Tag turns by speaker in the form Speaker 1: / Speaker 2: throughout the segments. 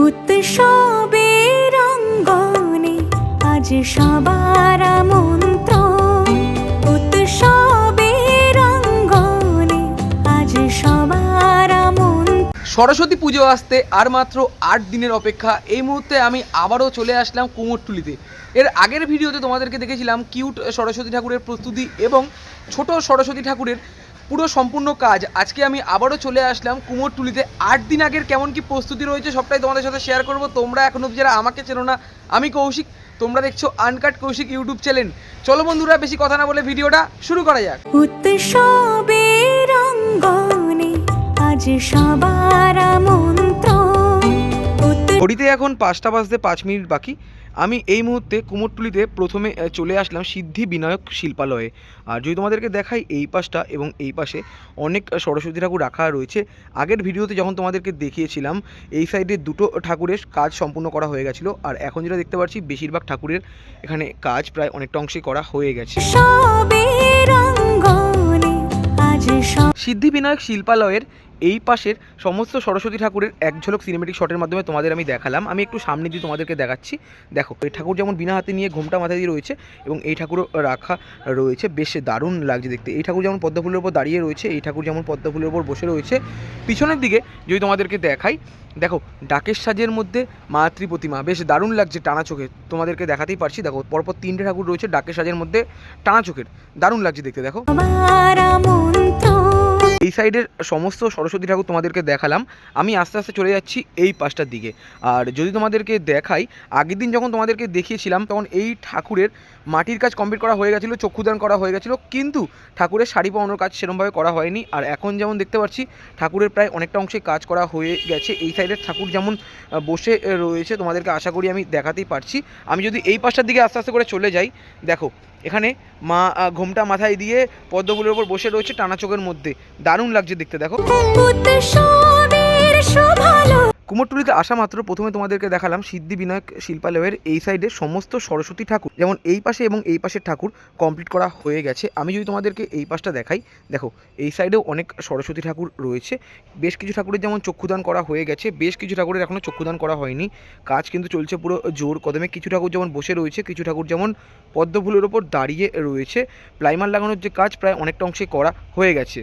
Speaker 1: উৎসবের অঙ্গনে আজ সবার আমন্ত্রণ। উৎসবের অঙ্গনে আজ সবার আমন্ত্রণ।
Speaker 2: সরস্বতী পুজো আসতে আর মাত্র 8 দিনের অপেক্ষা। এই মুহূর্তে আমি আবারও চলে আসলাম কুমোরটুলিতে। এর আগের ভিডিওতে তোমাদেরকে দেখেছিলাম কিউট সরস্বতী ঠাকুরের প্রস্তুতি এবং ছোট সরস্বতী ঠাকুরের পুরো সম্পূর্ণ কাজ। আজকে আমি আবারও চলে আসলাম কুমোরটুলিতে। 8 দিন আগের কেমন কি প্রস্তুতি রয়েছে সবটাই তোমাদের সাথে শেয়ার করব। তোমরা এখন অবধি যারা আমাকে চেনো না, আমি কৌশিক, তোমরা দেখছো আনকাট কৌশিক ইউটিউব চ্যানেল। চলো বন্ধুরা, বেশি কথা না বলে ভিডিওটা শুরু করা যাক।
Speaker 1: উৎসবের অঙ্গনে আজ সবার আমন্ত্রণ।
Speaker 2: ঘড়িতে এখন 5টা বাজতে 5 মিনিট বাকি। আমি এই মুহূর্তে কুমোরটুলিতে প্রথমে চলে আসলাম সিদ্ধি বিনায়ক শিল্পালয়ে। আর যদি তোমাদেরকে দেখাই, এই পাশটা এবং এই পাশে অনেক সরস্বতী ঠাকুর রাখা রয়েছে। আগের ভিডিওতে যখন তোমাদেরকে দেখিয়েছিলাম, এই সাইডে দুটো ঠাকুরের কাজ সম্পূর্ণ করা হয়ে গেছিলো। আর এখন যেটা দেখতে পাচ্ছি, বেশিরভাগ ঠাকুরের এখানে কাজ প্রায় অনেকটা অংশে করা হয়ে গেছে। সিদ্ধি বিনায়ক শিল্পালয়ের এই পাশের সমস্ত সরস্বতী ঠাকুরের এক ঝলক সিনেমেটিক শটের মাধ্যমে তোমাদের আমি দেখালাম। আমি একটু সামনে দিয়ে তোমাদেরকে দেখাচ্ছি। দেখো, এই ঠাকুর যেমন বিনা হাতে নিয়ে ঘোমটা মাথায় দিয়ে রয়েছে এবং এই ঠাকুরও রাখা রয়েছে, বেশ দারুণ লাগছে দেখতে। এই ঠাকুর যেমন পদ্ম ফুলের উপর দাঁড়িয়ে রয়েছে, এই ঠাকুর যেমন পদ্ম ফুলের উপর বসে রয়েছে। পিছনের দিকে যদি তোমাদেরকে দেখাই, দেখো ডাকের সাজের মধ্যে মাতৃ প্রতিমা, বেশ দারুণ লাগছে টানা চোখে। তোমাদেরকে দেখাতেই পারছি, দেখো পরপর 3টে ঠাকুর রয়েছে ডাকের সাজের মধ্যে টানা চোখের, দারুণ লাগছে দেখতে। দেখো এই সাইডের সমস্ত সরস্বতী ঠাকুর তোমাদেরকে দেখালাম। আমি আস্তে আস্তে চলে যাচ্ছি এই পাশটার দিকে। আর যদি তোমাদেরকে দেখাই, আগের দিন যখন তোমাদেরকে দেখিয়েছিলাম তখন এই ঠাকুরের মাটির কাজ কমপ্লিট করা হয়ে গেছিলো, চক্ষুদান করা হয়ে গেছিলো, কিন্তু ঠাকুরের শাড়ি পরানোর কাজ সেরকমভাবে করা হয়নি। আর এখন যেমন দেখতে পাচ্ছি, ঠাকুরের প্রায় অনেকটা অংশে কাজ করা হয়ে গেছে। এই সাইডের ঠাকুর যেমন বসে রয়েছে, তোমাদেরকে আশা করি আমি দেখাতেই পারছি। আমি যদি এই পাশটার দিকে আস্তে আস্তে করে চলে যাই, দেখো এখানে মা ঘোমটা মাথায় দিয়ে পদ্মফুলের ওপর বসে রয়েছে টানা চোখের মধ্যে, দারুণ লাগছে দেখতে। দেখো কুমোরটুলিতে আসা মাত্র প্রথমে তোমাদেরকে দেখালাম সিদ্ধি বিনায়ক শিল্পালয়ের এই সাইডে সমস্ত সরস্বতী ঠাকুর, যেমন এই পাশে এবং এই পাশের ঠাকুর কমপ্লিট করা হয়ে গেছে। আমি যদি তোমাদেরকে এই পাশটা দেখাই, দেখো এই সাইডেও অনেক সরস্বতী ঠাকুর রয়েছে। বেশ কিছু ঠাকুরের যেমন চক্ষুদান করা হয়ে গেছে, বেশ কিছু ঠাকুরের এখনও চক্ষুদান করা হয়নি। কাজ কিন্তু চলছে পুরো জোর কদমে। কিছু ঠাকুর যেমন বসে রয়েছে, কিছু ঠাকুর যেমন পদ্ম ফুলের ওপর দাঁড়িয়ে রয়েছে। প্লাইমার লাগানোর যে কাজ প্রায় অনেকটা অংশে করা হয়ে গেছে।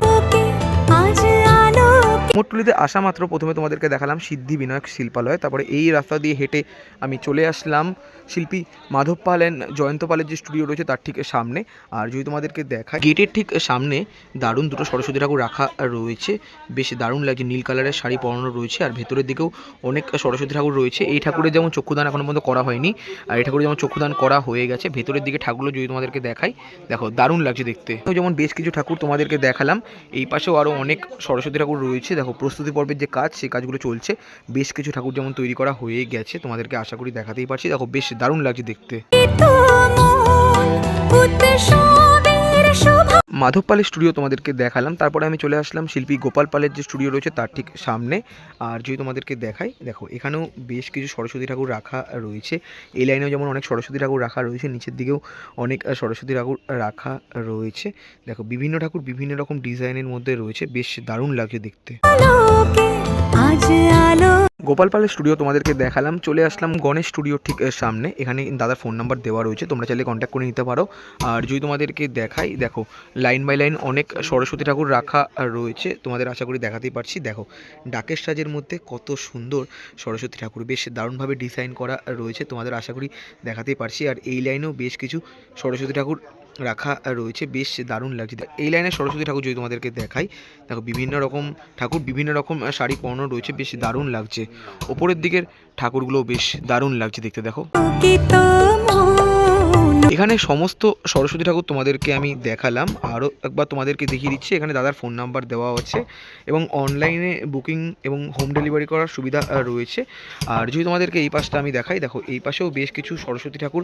Speaker 2: কুমোরটুলিতে আসা মাত্র প্রথমে তোমাদেরকে দেখালাম সিদ্ধি বিনায়ক শিল্পালয়। তারপরে এই রাস্তা দিয়ে হেঁটে আমি চলে আসলাম শিল্পী মাধব পাল অ্যান্ড জয়ন্ত পালের যে স্টুডিও রয়েছে তার ঠিক সামনে। আর যদি তোমাদেরকে দেখা, গেটের ঠিক সামনে দারুণ দুটো সরস্বতী ঠাকুর রাখা রয়েছে, বেশ দারুণ লাগছে। নীল কালারের শাড়ি পরানো রয়েছে। আর ভেতরের দিকেও অনেক সরস্বতী ঠাকুর রয়েছে। এই ঠাকুরের যেমন চক্ষুদান এখনো পর্যন্ত করা হয়নি, আর এই ঠাকুরের যেমন চক্ষুদান করা হয়ে গেছে। ভেতরের দিকে ঠাকুরগুলো যদি তোমাদেরকে দেখাই, দেখো দারুণ লাগছে দেখতে। যেমন বেশ কিছু ঠাকুর তোমাদেরকে দেখালাম, এই পাশেও আরও অনেক সরস্বতী ঠাকুর রয়েছে। দেখো প্রস্তুতি পর্বের যে কাজ, সেই কাজগুলো চলছে। বেশ কিছু ঠাকুর যেমন তৈরি করা হয়ে গেছে, তোমাদেরকে আশা করি দেখাতেই পারছি। দেখো বেশ দারুণ লাগছে দেখতে। মাধব পালের স্টুডিও তোমাদেরকে দেখালাম। তারপরে আমি চলে আসলাম শিল্পী গোপাল পালের যে স্টুডিও রয়েছে তার ঠিক সামনে। আর যদি তোমাদেরকে দেখাই, দেখো এখানেও বেশ কিছু সরস্বতী ঠাকুর রাখা রয়েছে। এই লাইনেও যেমন অনেক সরস্বতী ঠাকুর রাখা রয়েছে, নিচের দিকেও অনেক সরস্বতী ঠাকুর রাখা রয়েছে। দেখো বিভিন্ন ঠাকুর বিভিন্ন রকম ডিজাইনের মধ্যে রয়েছে, বেশ দারুণ লাগছে দেখতে। গোপাল পালের স্টুডিও তোমাদেরকে দেখালাম। চলে আসলাম গণেশ স্টুডিওর ঠিক সামনে। এখানে দাদার ফোন নাম্বার দেওয়া রয়েছে, তোমরা চাইলে কন্ট্যাক্ট করে নিতে পারো। আর যদি তোমাদেরকে দেখাই, দেখো লাইন বাই লাইন অনেক সরস্বতী ঠাকুর রাখা রয়েছে, তোমাদের আশা করি দেখাতেই পারছি। দেখো ডাকের সাজের মধ্যে কত সুন্দর সরস্বতী ঠাকুর, বেশ দারুণভাবে ডিজাইন করা রয়েছে, তোমাদের আশা করি দেখাতেই পারছি। আর এই লাইনেও বেশ কিছু সরস্বতী ঠাকুর রাখা রয়েছে, বেশ দারুণ লাগছে। এই লাইনে সরস্বতী ঠাকুর যদি তোমাদেরকে দেখাই, দেখো বিভিন্ন রকম ঠাকুর বিভিন্ন রকম শাড়ি পরানো রয়েছে, বেশ দারুণ লাগছে। ওপরের দিকের ঠাকুরগুলো বেশ দারুণ লাগছে দেখতে। দেখো এখানে সমস্ত সরস্বতী ঠাকুর তোমাদেরকে আমি দেখালাম। আরও একবার তোমাদেরকে দেখিয়ে দিচ্ছি, এখানে দাদার ফোন নাম্বার দেওয়া আছে এবং অনলাইনে বুকিং এবং হোম ডেলিভারি করার সুবিধা রয়েছে। আর যদি তোমাদেরকে এই পাশটা আমি দেখাই, দেখো এই পাশেও বেশ কিছু সরস্বতী ঠাকুর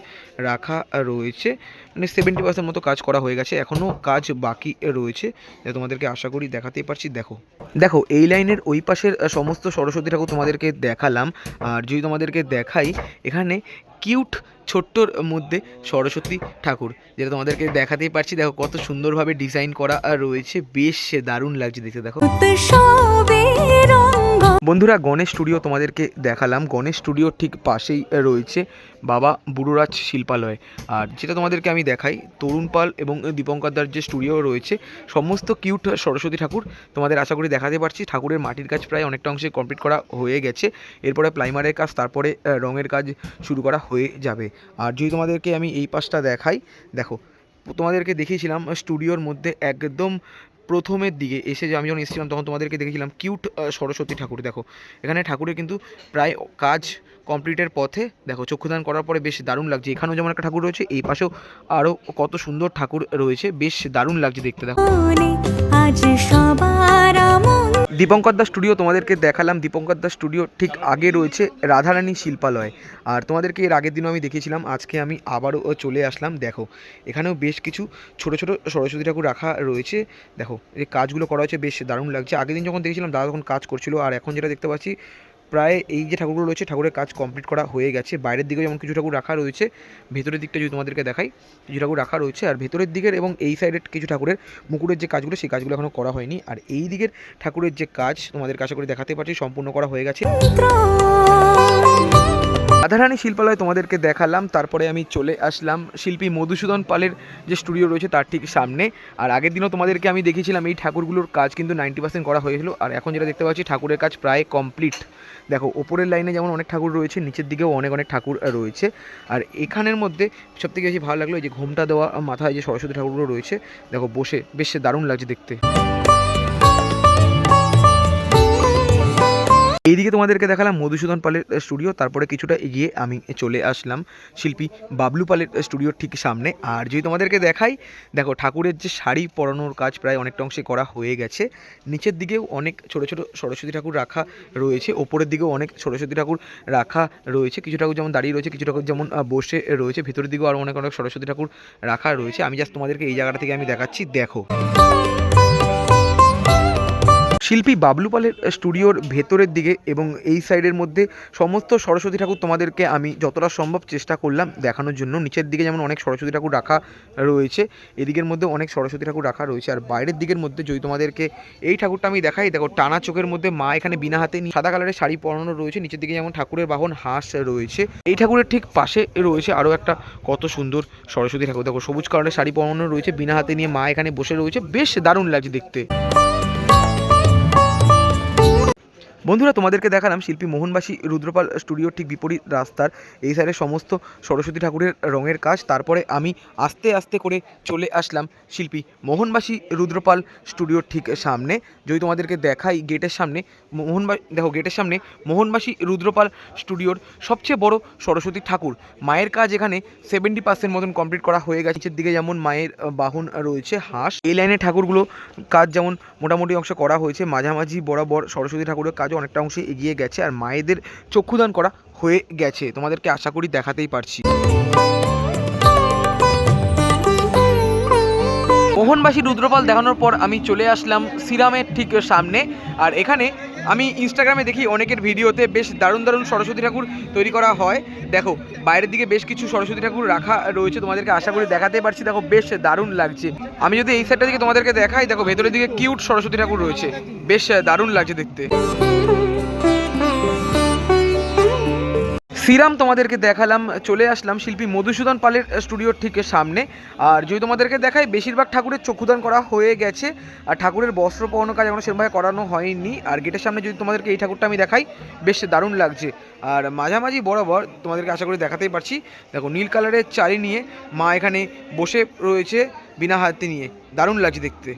Speaker 2: রাখা রয়েছে, মানে 70% মতো কাজ করা হয়ে গেছে, এখনও কাজ বাকি রয়েছে, তোমাদেরকে আশা করি দেখাতেই পারছি। দেখো দেখো এই লাইনের ওই পাশের সমস্ত সরস্বতী ঠাকুর তোমাদেরকে দেখালাম। আর যদি তোমাদেরকে দেখাই, এখানে কিউট ছোট্টর মধ্যে সরস্বতী ঠাকুর, যেটা তোমাদেরকে দেখাতেই পারছি। দেখো কত সুন্দরভাবে ডিজাইন করা রয়েছে, বেশ দারুণ লাগছে দেখতে। দেখো বন্ধুরা, গণেশ স্টুডিও তোমাদেরকে দেখালাম। গণেশ স্টুডিওর ঠিক পাশেই রয়েছে বাবা বুড়োরাজ শিল্পালয়। আর যেটা তোমাদেরকে আমি দেখাই, তরুণ পাল এবং দীপঙ্কর দার যে স্টুডিও রয়েছে, সমস্ত কিউট সরস্বতী ঠাকুর তোমাদের আশা করি দেখাতে পারছি। ঠাকুরের মাটির কাজ প্রায় অনেকটা অংশে কমপ্লিট করা হয়ে গেছে। এরপরে প্রাইমারের কাজ, তারপরে রঙের কাজ শুরু করা হয়ে যাবে। আর যদি তোমাদেরকে আমি এই পাশটা দেখাই, দেখো তোমাদেরকে দেখিয়েছিলাম স্টুডিওর মধ্যে একদম প্রথমের দিকে এসে, যে আমি যখন এসেছিলাম তখন তোমাদেরকে দেখেছিলাম কিউট সরস্বতী ঠাকুর। দেখো এখানে ঠাকুরের কিন্তু প্রায় কাজ কমপ্লিটের পথে। দেখো চক্ষুদান করার পরে বেশ দারুণ লাগছে। এখানেও যেমন একটা ঠাকুর রয়েছে, এই পাশেও আরও কত সুন্দর ঠাকুর রয়েছে, বেশ দারুণ লাগছে দেখতে। দেখো
Speaker 1: আজ সবার মন।
Speaker 2: দীপঙ্কর দাস স্টুডিও তোমাদেরকে দেখালাম। দীপঙ্কর দাস স্টুডিও ঠিক আগে রয়েছে রাধারানী শিল্পালয়। আর তোমাদেরকে এর আগের দিনও আমি দেখিয়েছিলাম, আজকে আমি আবারও চলে আসলাম। দেখো এখানেও বেশ কিছু ছোট ছোট সরস্বতী ঠাকুর রাখা রয়েছে। দেখো এই কাজগুলো করা হয়েছে, বেশ দারুণ লাগছে। আগের দিন যখন দেখেছিলাম দাদা তখন কাজ করছিল, আর এখন যেটা দেখতে পাচ্ছি প্রায় এই যে ঠাকুরগুলো রয়েছে, ঠাকুরের কাজ কমপ্লিট করা হয়ে গেছে। বাইরের দিকে যেমন কিছু ঠাকুর রাখা রয়েছে, ভেতরের দিকটা যদি তোমাদেরকে দেখাই, কিছু ঠাকুর রাখা রয়েছে। আর ভেতরের দিকের এবং এই সাইডের কিছু ঠাকুরের মুকুটের যে কাজগুলো, সেই কাজগুলো এখনও করা হয়নি। আর এই দিকের ঠাকুরের যে কাজ তোমাদের আশা করে দেখাতে পারছি সম্পূর্ণ করা হয়ে গেছে। রাধারানী শিল্পালয় তোমাদেরকে দেখালাম। তারপরে আমি চলে আসলাম শিল্পী মধুসূদন পালের যে স্টুডিও রয়েছে তার ঠিক সামনে। আর আগের দিনও তোমাদেরকে আমি দেখিয়েছিলাম এই ঠাকুরগুলোর কাজ কিন্তু 90% করা হয়েছিল। আর এখন যেটা দেখতে পাচ্ছি ঠাকুরের কাজ প্রায় কমপ্লিট। দেখো ওপরের লাইনে যেমন অনেক ঠাকুর রয়েছে, নিচের দিকেও অনেক অনেক ঠাকুর রয়েছে। আর এখানের মধ্যে সবথেকে বেশি ভালো লাগলো এই যে ঘোমটা দেওয়া মাথায় যে সরস্বতী ঠাকুরগুলো রয়েছে, দেখো বসে বেশ দারুণ লাগছে দেখতে। এইদিকে তোমাদেরকে দেখালাম মধুসূদন পালের স্টুডিও। তারপরে কিছুটা এগিয়ে আমি চলে আসলাম শিল্পী বাবলু পালের স্টুডিওর ঠিক সামনে। আর যদি তোমাদেরকে দেখাই, দেখো ঠাকুরের যে শাড়ি পরানোর কাজ প্রায় অনেকটা অংশে করা হয়ে গেছে। নিচের দিকেও অনেক ছোট ছোট সরস্বতী ঠাকুর রাখা রয়েছে, ওপরের দিকেও অনেক সরস্বতী ঠাকুর রাখা রয়েছে। কিছু ঠাকুর যেমন দাঁড়িয়ে রয়েছে, কিছু ঠাকুর যেমন বসে রয়েছে। ভেতরের দিকেও আরও অনেক অনেক সরস্বতী ঠাকুর রাখা রয়েছে। আমি জাস্ট তোমাদেরকে এই জায়গাটা থেকে আমি দেখাচ্ছি। দেখো শিল্পী বাবলু পালের স্টুডিওর ভেতরের দিকে এবং এই সাইডের মধ্যে সমস্ত সরস্বতী ঠাকুর তোমাদেরকে আমি যতটা সম্ভব চেষ্টা করলাম দেখানোর জন্য। নিচের দিকে যেমন অনেক সরস্বতী ঠাকুর রাখা রয়েছে, এদিকের মধ্যে অনেক সরস্বতী ঠাকুর রাখা রয়েছে। আর বাইরের দিকের মধ্যে যদি তোমাদেরকে এই ঠাকুরটা আমি দেখাই, দেখো টানা চোখের মধ্যে মা এখানে বিনা হাতে নিয়ে সাদা কালারের শাড়ি পরানো রয়েছে। নিচের দিকে যেমন ঠাকুরের বাহন হাঁস রয়েছে। এই ঠাকুরের ঠিক পাশে রয়েছে আরও একটা কত সুন্দর সরস্বতী ঠাকুর। দেখো সবুজ কালারের শাড়ি পরানো রয়েছে, বিনা হাতে নিয়ে মা এখানে বসে রয়েছে, বেশ দারুণ লাগছে দেখতে। বন্ধুরা তোমাদেরকে দেখালাম শিল্পী মোহনবাসী রুদ্রপাল স্টুডিওর ঠিক বিপরীত রাস্তার এই সাইডের সমস্ত সরস্বতী ঠাকুরের রঙের কাজ। তারপরে আমি আস্তে আস্তে করে চলে আসলাম শিল্পী মোহনবাসী রুদ্রপাল স্টুডিওর ঠিক সামনে। যদি তোমাদেরকে দেখাই গেটের সামনে দেখো গেটের সামনে মোহনবাসী রুদ্রপাল স্টুডিওর সবচেয়ে বড় সরস্বতী ঠাকুর। মায়ের কাজ এখানে 70% মতন কমপ্লিট করা হয়ে গেছে। নিচের দিকে যেমন মায়ের বাহন রয়েছে হাঁস। এই লাইনের ঠাকুরগুলো কাজ যেমন মোটামুটি অংশ করা হয়েছে, মাঝামাঝি বরাবর সরস্বতী ঠাকুরের কাজ অনেকটা অংশে এগিয়ে গেছে। আর মায়েদের চক্ষুদান করা হয়ে গেছে, তোমাদেরকে আশা করি দেখাতেই পারছি। মোহনবাসী রুদ্রপাল দেখানোর পর আমি চলে আসলাম শ্রীরামের ঠিক সামনে। আর এখানে আমি ইনস্টাগ্রামে দেখি অনেকের ভিডিওতে বেশ দারুণ দারুণ সরস্বতী ঠাকুর তৈরি করা হয়। দেখো বাইরের দিকে বেশ কিছু সরস্বতী ঠাকুর রাখা রয়েছে, তোমাদেরকে আশা করি দেখাতে পারছি। দেখো বেশ দারুণ লাগছে। আমি যদি এই সাইডটা দিকে তোমাদেরকে দেখাই, দেখো ভেতরের দিকে কিউট সরস্বতী ঠাকুর রয়েছে, বেশ দারুণ লাগছে দেখতে। শ্রীরাম তোমাদেরকে দেখালাম। চলে আসলাম শিল্পী মধুসূদন পালের স্টুডিওর ঠিক সামনে। আর যদি তোমাদেরকে দেখাই, বেশিরভাগ ঠাকুরের চক্ষুদান করা হয়ে গেছে। আর ঠাকুরের বস্ত্র পরানোর কাজ এখনো সেরকমভাবে করানো হয়নি। আর গেটের সামনে যদি তোমাদেরকে এই ঠাকুরটা আমি দেখাই, বেশ দারুণ লাগছে। আর মাঝামাঝি বরাবর তোমাদেরকে আশা করি দেখাতেই পারছি। দেখো নীল কালারের চারি নিয়ে মা এখানে বসে রয়েছে বিনা হাতে নিয়ে, দারুণ লাগছে দেখতে।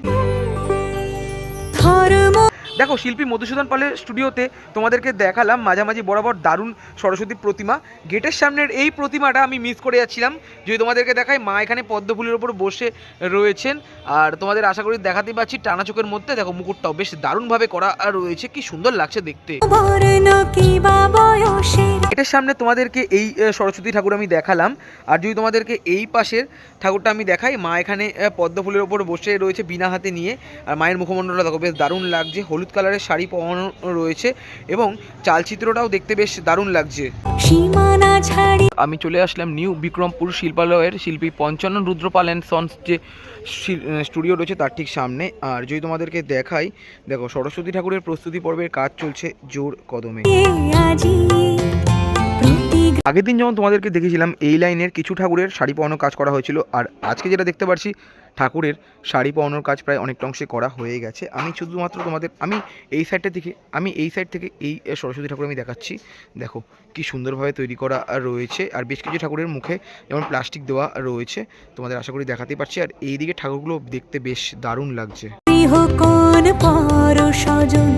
Speaker 2: দেখো শিল্পী মধুসূদন পালের স্টুডিওতে তোমাদেরকে দেখালাম মাঝামাঝি বরাবর দারুণ সরস্বতী প্রতিমা। গেটের সামনের এই প্রতিমাটা আমি মিস করে যাচ্ছিলাম। যদি তোমাদেরকে দেখাই, মা এখানে পদ্ম ফুলের ওপর বসে রয়েছেন। আর তোমাদের আশা করি দেখাতেই পাচ্ছি টানা চোখের মধ্যে দেখো মুকুটটাও বেশ দারুণভাবে করা রয়েছে, কি সুন্দর লাগছে দেখতে। এটার সামনে তোমাদেরকে এই সরস্বতী ঠাকুর আমি দেখালাম। আর যদি তোমাদেরকে এই পাশের ঠাকুরটা আমি দেখাই, মা এখানে পদ্ম ফুলের ওপর বসে রয়েছে বিনা হাতে নিয়ে। আর মায়ের মুখমণ্ডলটা দেখো বেশ দারুণ লাগছে, হলুদ কালারের শাড়ি পরানো রয়েছে এবং চালচিত্রটাও দেখতে বেশ দারুণ লাগছে।
Speaker 1: সীমানা ছাড়ি
Speaker 2: আমি চলে আসলাম নিউ বিক্রমপুর শিল্পালয়ের শিল্পী পঞ্চানন রুদ্রপাল অ্যান্ড সন্স যে স্টুডিও রয়েছে তার ঠিক সামনে। আর যদি তোমাদেরকে দেখাই, দেখো সরস্বতী ঠাকুরের প্রস্তুতি পর্বের কাজ চলছে জোর কদমে।
Speaker 1: আজি প্রতি
Speaker 2: আগের দিন যেমন তোমাদেরকে দেখেছিলাম এই লাইনের কিছু ঠাকুরের শাড়ি পরানোর কাজ করা হয়েছিল, আর আজকে যেটা দেখতে পাচ্ছি ঠাকুরের শাড়ি পরানোর কাজ প্রায় অনেকটা অংশে করা হয়ে গেছে। আমি শুধুমাত্র তোমাদের এই সাইড থেকে এই সরস্বতী ঠাকুর আমি দেখাচ্ছি। দেখো কি সুন্দরভাবে তৈরি করা রয়েছে, আর বেশ কিছু ঠাকুরের মুখে যেমন প্লাস্টিক দেওয়া রয়েছে, তোমাদের আশা করি দেখাতেই পারছি। আর এই দিকে ঠাকুরগুলো দেখতে বেশ দারুণ লাগছে।
Speaker 1: কোন পর সজন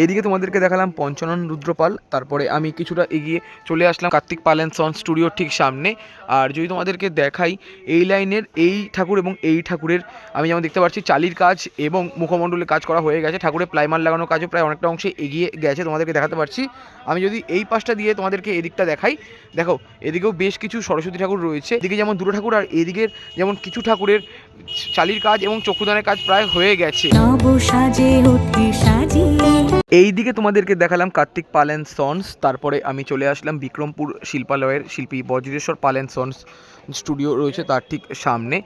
Speaker 2: এইদিকে তোমাদেরকে দেখালাম পঞ্চানন রুদ্রপাল, তারপরে আমি কিছুটা এগিয়ে চলে আসলাম কার্তিক পাল অ্যান্ড সন্স স্টুডিওর ঠিক সামনে। আর যদি তোমাদেরকে দেখাই এই লাইনের এই ঠাকুর এবং এই ঠাকুরের আমি যেমন দেখতে পাচ্ছি চালির কাজ এবং মুখমণ্ডলের কাজ করা হয়ে গেছে, ঠাকুরের প্লাইমার লাগানোর কাজও প্রায় অনেকটা অংশে এগিয়ে গেছে, তোমাদেরকে দেখাতে পারছি। আমি যদি এই পাশটা দিয়ে তোমাদেরকে এদিকটা দেখাই, দেখো এদিকেও বেশ কিছু সরস্বতী ঠাকুর রয়েছে, এদিকে যেমন দুটো ঠাকুর আর এদিকের যেমন কিছু ঠাকুরের চালির কাজ এবং চক্ষুদানের কাজ প্রায় হয়ে গেছে।
Speaker 1: নব সাজে ওঠে সাজিয়ে
Speaker 2: এই দিকে তোমাদেরকে দেখালাম কার্তিক পাল অ্যান্ড সন্স, তারপরে আমি চলে আসলাম বিক্রমপুর শিল্পালয়ের শিল্পী বজ্রেশ্বর পাল অ্যান্ড সন্স স্টুডিও রয়েছে তার ঠিক সামনে।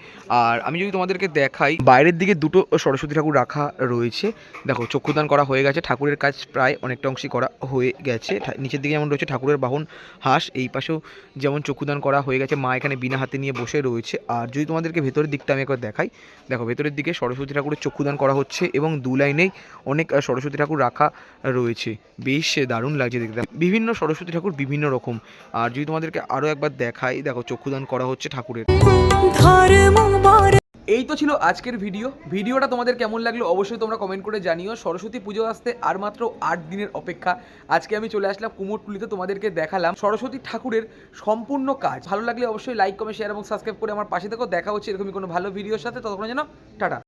Speaker 2: আর আমি যদি তোমাদেরকে দেখাই বাইরের দিকে দুটো সরস্বতী ঠাকুর রাখা রয়েছে, দেখো চক্ষুদান করা হয়ে গেছে, ঠাকুরের কাজ প্রায় অনেকটা অংশে করা হয়ে গেছে। নিচের দিকে যেমন রয়েছে ঠাকুরের বাহন হাঁস, এই পাশেও যেমন চক্ষুদান করা হয়ে গেছে, মা এখানে বিনা হাতে নিয়ে বসে রয়েছে। আর যদি তোমাদেরকে ভেতরের দিকটা আমি একবার দেখাই, দেখো ভেতরের দিকে সরস্বতী ঠাকুরের চক্ষুদান করা হচ্ছে এবং দু লাইনেই অনেক সরস্বতী ঠাকুর রাখা রয়েছে, বেশ দারুণ লাগছে দেখতে। বিভিন্ন সরস্বতী ঠাকুর বিভিন্ন রকম। আর যদি তোমাদেরকে আরও একবার দেখাই, দেখো চক্ষুদান করা হচ্ছে ঠাকুরের।
Speaker 1: ধর্ম বর
Speaker 2: এই তো ছিল আজকের ভিডিওটা তোমাদের কেমন লাগলো অবশ্যই তোমরা কমেন্ট করে জানিও। সরস্বতী পুজো আসতে আর মাত্র 8 দিনের অপেক্ষা। আজকে আমি চলে আসলাম কুমোরটুলিতে, তোমাদেরকে দেখালাম সরস্বতী ঠাকুরের সম্পূর্ণ কাজ। ভালো লাগলে অবশ্যই লাইক কমেন্ট শেয়ার এবং সাবস্ক্রাইব করে আমার পাশে থেকো। দেখা হচ্ছে এরকমই কোনো ভালো ভিডিওর সাথে, ততক্ষণ যেন টাটা।